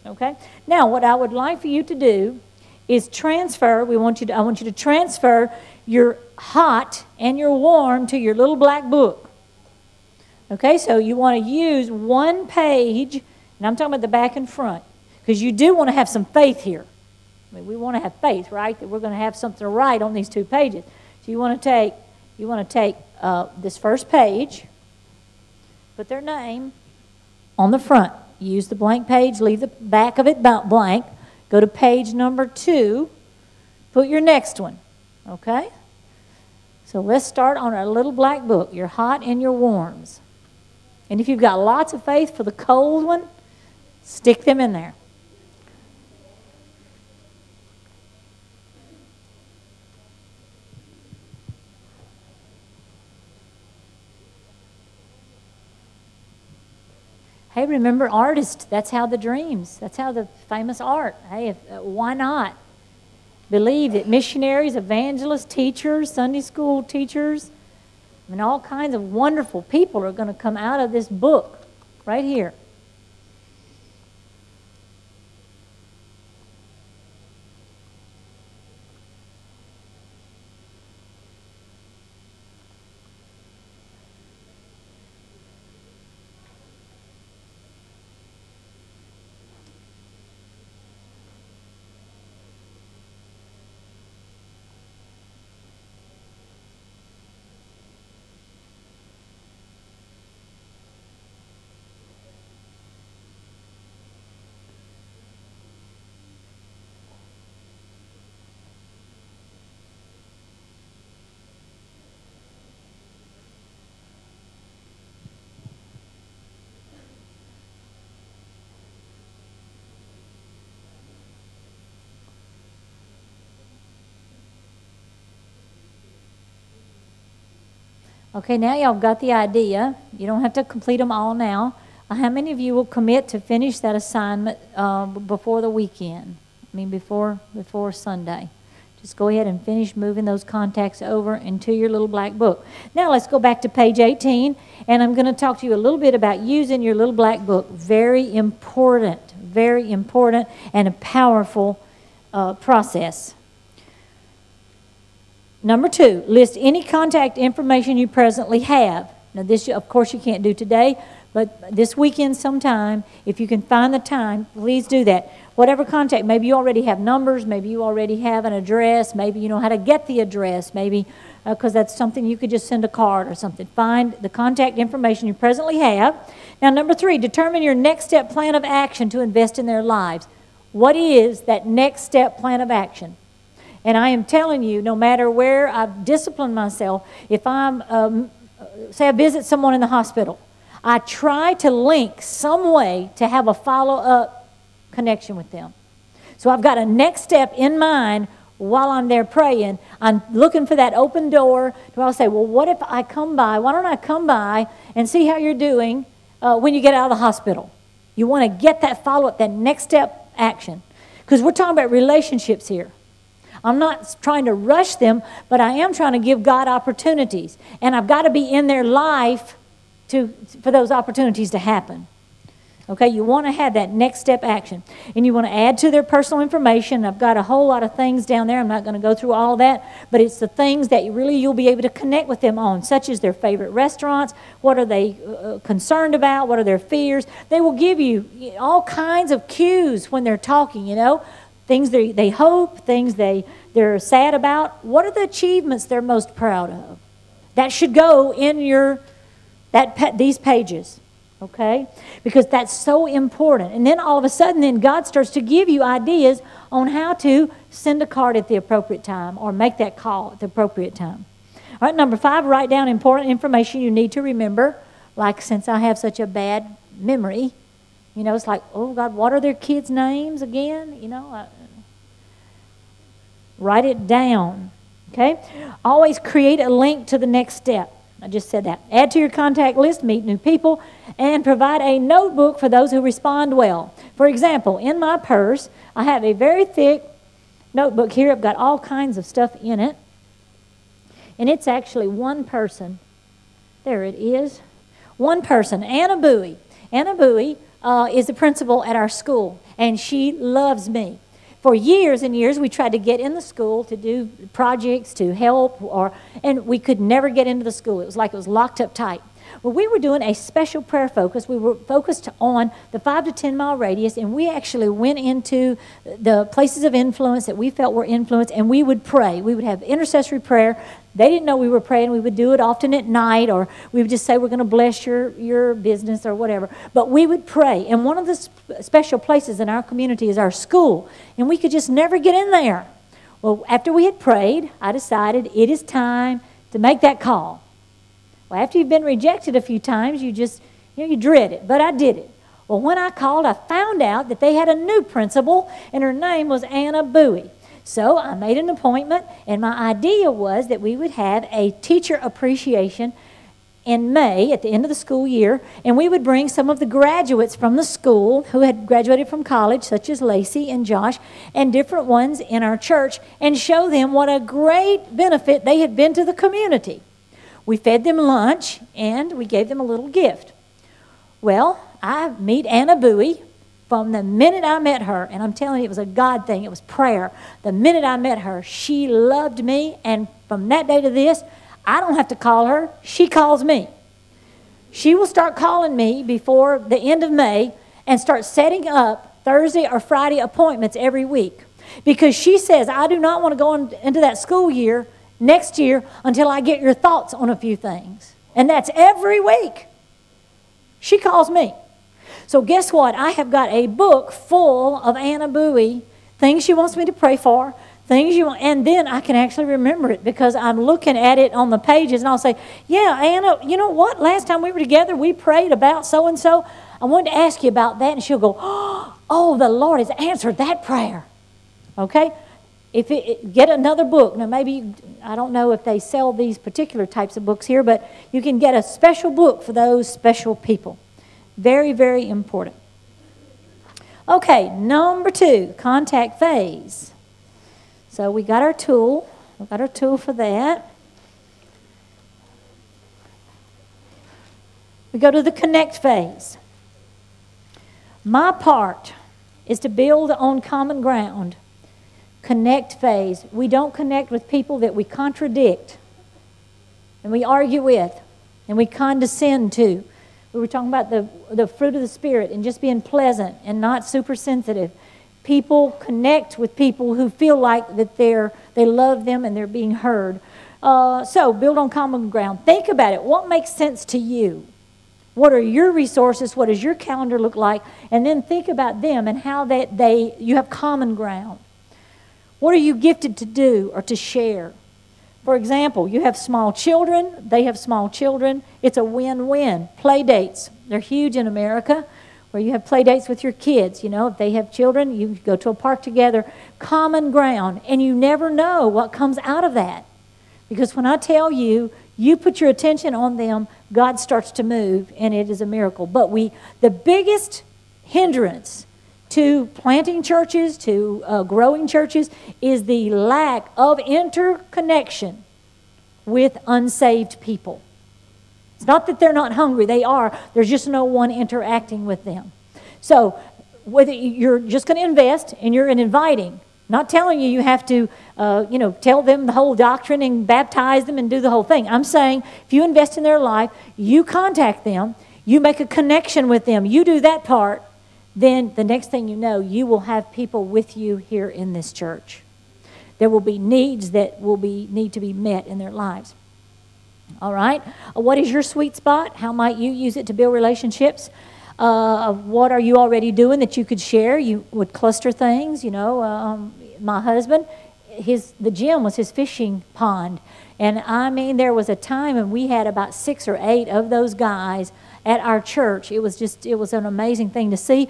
Okay? Now, what I would like for you to do is transfer, I want you to transfer your hot and your warm to your little black book. Okay, so you want to use one page, and I'm talking about the back and front, because you do want to have some faith here. I mean, we want to have faith, right? That we're going to have something to write on these 2 pages. So you want to take this first page, put their name on the front. Use the blank page, leave the back of it blank. Go to page number 2, put your next one, okay? So let's start on our little black book, your hot and your warms. And if you've got lots of faith for the cold one, stick them in there. Hey, remember, artists, that's how the dreams, that's how the famous art. Hey, why not? Believe that missionaries, evangelists, teachers, Sunday school teachers, and all kinds of wonderful people are going to come out of this book right here. Okay, now y'all got the idea. You don't have to complete them all now. How many of you will commit to finish that assignment before the weekend? I mean, before Sunday. Just go ahead and finish moving those contacts over into your little black book. Now let's go back to page 18, and I'm going to talk to you a little bit about using your little black book. Very important, and a powerful process. Number 2, list any contact information you presently have. Now this, of course, you can't do today, but this weekend sometime, if you can find the time, please do that. Whatever contact, maybe you already have numbers, maybe you already have an address, maybe you know how to get the address, maybe because that's something you could just send a card or something. Find the contact information you presently have. Now, number 3, determine your next step plan of action to invest in their lives. What is that next step plan of action? And I am telling you, no matter where I've disciplined myself, if I'm, say I visit someone in the hospital, I try to link some way to have a follow-up connection with them. So I've got a next step in mind while I'm there praying. I'm looking for that open door. I'll say, well, what if I come by? Why don't I come by and see how you're doing when you get out of the hospital? You want to get that follow-up, that next step action. Because we're talking about relationships here. I'm not trying to rush them, but I am trying to give God opportunities. And I've got to be in their life for those opportunities to happen. Okay, you want to have that next step action. And you want to add to their personal information. I've got a whole lot of things down there. I'm not going to go through all of that, but it's the things that you'll be able to connect with them on, such as their favorite restaurants, what are they concerned about, what are their fears. They will give you all kinds of cues when they're talking, you know. Things they hope, things they're sad about. What are the achievements they're most proud of? That should go in these pages, okay? Because that's so important. And then all of a sudden, God starts to give you ideas on how to send a card at the appropriate time or make that call at the appropriate time. All right, number 5, write down important information you need to remember. Like, since I have such a bad memory, you know, it's like, oh, God, what are their kids' names again? You know, write it down, okay? Always create a link to the next step. I just said that. Add to your contact list, meet new people, and provide a notebook for those who respond well. For example, in my purse, I have a very thick notebook here. I've got all kinds of stuff in it. And it's actually one person. There it is. One person, Anna Bowie. Anna Bowie is the principal at our school, and she loves me. For years and years, we tried to get in the school to do projects, to help, and we could never get into the school. It was like it was locked up tight. Well, we were doing a special prayer focus. We were focused on the 5 to 10 mile radius, and we actually went into the places of influence that we felt were influenced, and we would pray. We would have intercessory prayer. They didn't know we were praying. We would do it often at night, or we would just say, we're going to bless your business or whatever. But we would pray. And one of the special places in our community is our school, and we could just never get in there. Well, after we had prayed, I decided it is time to make that call. Well, after you've been rejected a few times, you just, you dread it. But I did it. Well, when I called, I found out that they had a new principal, and her name was Anna Bowie. So I made an appointment, and my idea was that we would have a teacher appreciation in May at the end of the school year, and we would bring some of the graduates from the school who had graduated from college, such as Lacey and Josh, and different ones in our church, and show them what a great benefit they had been to the community. We fed them lunch, and we gave them a little gift. Well, I meet Anna Bowie from the minute I met her, and I'm telling you, it was a God thing. It was prayer. The minute I met her, she loved me, and from that day to this, I don't have to call her. She calls me. She will start calling me before the end of May and start setting up Thursday or Friday appointments every week, because she says, I do not want to go into that school year next year until I get your thoughts on a few things. And that's every week. She calls me. So guess what? I have got a book full of Anna Bowie, things she wants me to pray for, things you want, and then I can actually remember it because I'm looking at it on the pages, and I'll say, yeah, Anna, you know what? Last time we were together, we prayed about so-and-so. I wanted to ask you about that. And she'll go, oh, the Lord has answered that prayer. Okay? Get another book. Now, maybe, I don't know if they sell these particular types of books here, but you can get a special book for those special people. Very, very important. Okay, number 2, contact phase. So we got our tool. We got our tool for that. We go to the connect phase. My part is to build on common ground. Connect phase. We don't connect with people that we contradict and we argue with and we condescend to. We were talking about the fruit of the Spirit and just being pleasant and not super sensitive. People connect with people who feel like that they love them and they're being heard. So build on common ground. Think about it. What makes sense to you? What are your resources? What does your calendar look like? And then think about them and how you have common ground. What are you gifted to do or to share? For example, you have small children. They have small children. It's a win-win. Play dates. They're huge in America, where you have play dates with your kids. You know, if they have children, you go to a park together. Common ground. And you never know what comes out of that. Because when I tell you, you put your attention on them, God starts to move, and it is a miracle. But the biggest hindrance to planting churches, to growing churches, is the lack of interconnection with unsaved people. It's not that they're not hungry. They are. There's just no one interacting with them. So whether you're just going to invest and you're inviting, not telling you have to, tell them the whole doctrine and baptize them and do the whole thing. I'm saying if you invest in their life, you contact them, you make a connection with them, you do that part, then the next thing you know, you will have people with you here in this church. There will be needs that need to be met in their lives. All right? What is your sweet spot? How might you use it to build relationships? What are you already doing that you could share? You would cluster things. My husband, the gym was his fishing pond. And I mean, there was a time when we had about 6 or 8 of those guys at our church. It was an amazing thing to see.